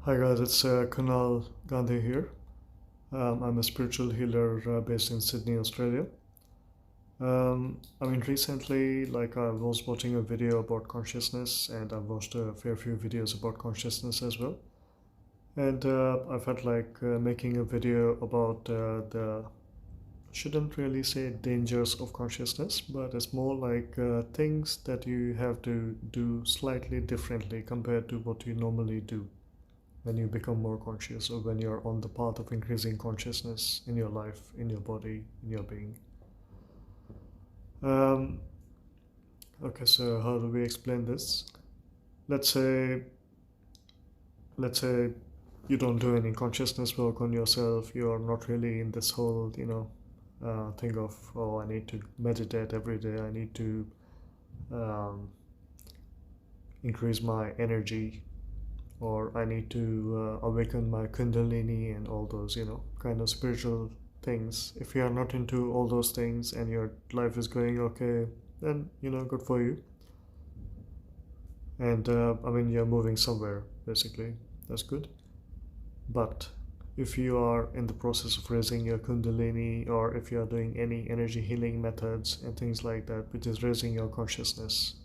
Hi guys, it's Kunal Gandhi here. I'm a spiritual healer based in Sydney, Australia. Recently, I was watching a video about consciousness, and I've watched a fair few videos about consciousness as well. And I felt like making a video about shouldn't really say dangers of consciousness, but it's more like things that you have to do slightly differently compared to what you normally do when you become more conscious or when you're on the path of increasing consciousness in your life, in your body, in your being. Um, okay, so how do we explain this? Let's say, let's say you don't do any consciousness work on yourself. You're not really in this whole, thing of, oh, I need to meditate every day. I need to um, increase my energy, or I need to awaken my Kundalini and all those, kind of spiritual things. If you are not into all those things and your life is going okay, then, good for you. And you're moving somewhere, basically. That's good. But if you are in the process of raising your Kundalini, or if you are doing any energy healing methods and things like that, which is raising your consciousness,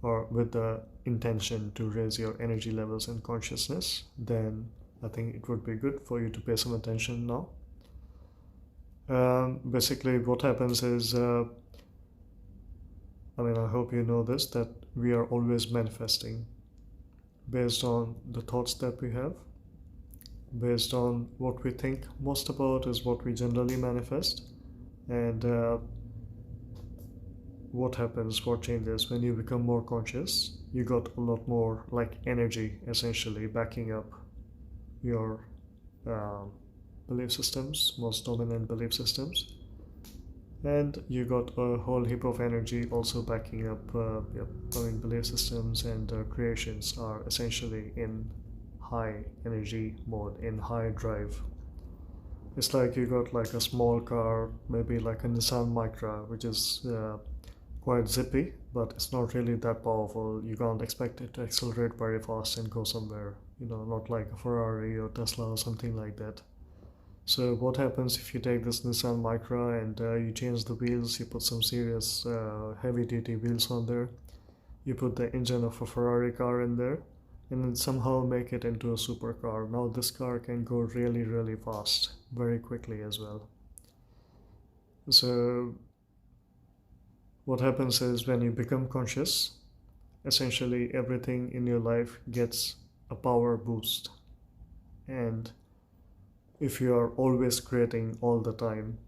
or with the intention to raise your energy levels and consciousness, then I think it would be good for you to pay some attention now. Basically, what happens is, I hope you know this, that we are always manifesting based on the thoughts that we have, based on what we think most about is what we generally manifest. And what happens, what changes when you become more conscious? You got a lot more like energy essentially backing up your um, belief systems, most dominant belief systems, and you got a whole heap of energy also backing up belief systems, and creations are essentially in high energy mode, in high drive. It's like you got like a small car, maybe like a Nissan Micra, which is quite zippy, but it's not really that powerful. You can't expect it to accelerate very fast and go somewhere, not like a Ferrari or Tesla or something like that. So what happens if you take this Nissan Micra and you change the wheels, you put some serious heavy duty wheels on there, you put the engine of a Ferrari car in there, and then somehow make it into a supercar. Now this car can go really, really fast, very quickly as well. So what happens is when you become conscious, essentially everything in your life gets a power boost. And if you are always creating all the time,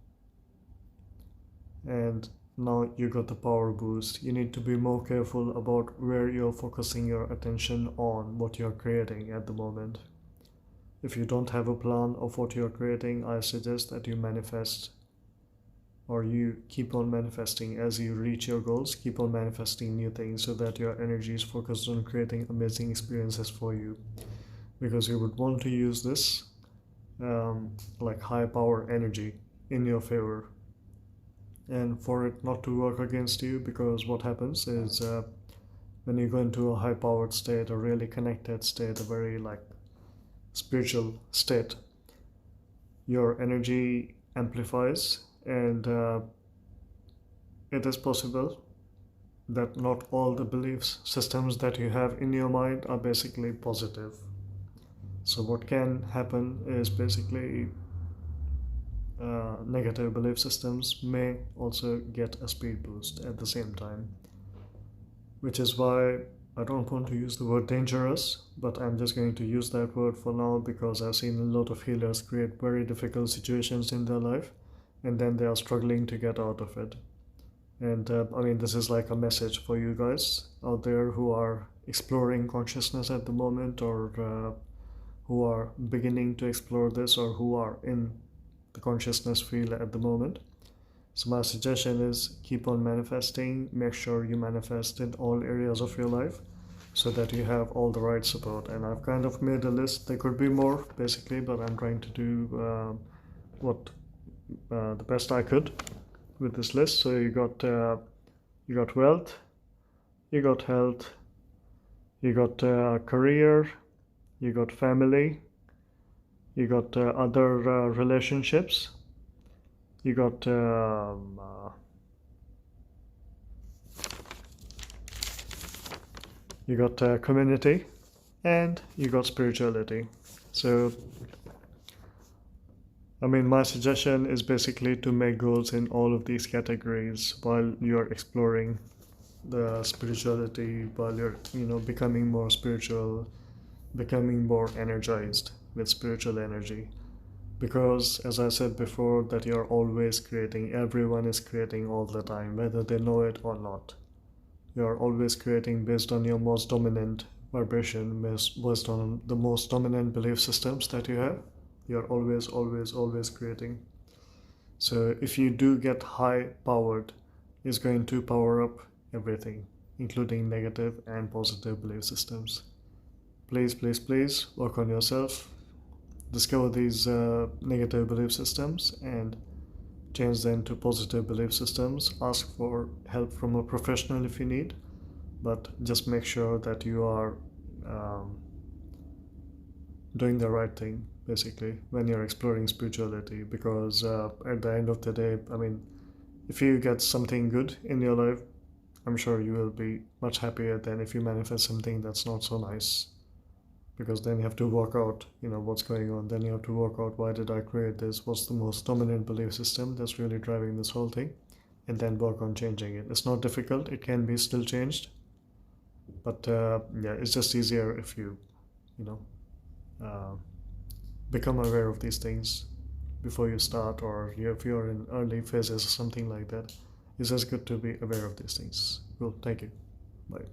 and now you got the power boost, you need to be more careful about where you're focusing your attention on what you're creating at the moment. If you don't have a plan of what you're creating, I suggest that you manifest, or you keep on manifesting as you reach your goals. Keep on manifesting new things so that your energy is focused on creating amazing experiences for you, because you would want to use this like high power energy in your favor, and for it not to work against you. Because what happens is, when you go into a high powered state, a really connected state, a very like spiritual state, your energy amplifies, and it is possible that not all the belief systems that you have in your mind are basically positive. So what can happen is basically negative belief systems may also get a speed boost at the same time, which is why I don't want to use the word dangerous, but I'm just going to use that word for now, because I've seen a lot of healers create very difficult situations in their life, and then they are struggling to get out of it. And this is like a message for you guys out there who are exploring consciousness at the moment, or who are beginning to explore this, or who are in the consciousness field at the moment. So my suggestion is keep on manifesting. Make sure you manifest in all areas of your life so that you have all the right support. And I've kind of made a list. There could be more basically, but I'm trying to do what the best I could with this list. So you got wealth, you got health, you got career, you got family, you got other relationships, you got community, and you got spirituality. So I mean, my suggestion is basically to make goals in all of these categories while you're exploring the spirituality, while you're, becoming more spiritual, becoming more energized with spiritual energy. Because, as I said before, that you're always creating, everyone is creating all the time, whether they know it or not. You're always creating based on your most dominant vibration, based on the most dominant belief systems that you have. You're always, always, always creating. So if you do get high powered, it's going to power up everything, including negative and positive belief systems. Please, please, please work on yourself. Discover these negative belief systems and change them to positive belief systems. Ask for help from a professional if you need, but just make sure that you are doing the right thing, basically, when you're exploring spirituality. Because at the end of the day, I mean, if you get something good in your life, I'm sure you will be much happier than if you manifest something that's not so nice. Because then you have to work out, what's going on. Then you have to work out, why did I create this? What's the most dominant belief system that's really driving this whole thing? And then work on changing it. It's not difficult. It can be still changed. But yeah, it's just easier if you, become aware of these things before you start, or if you're in early phases or something like that. It's just good to be aware of these things. Cool. Thank you. Bye.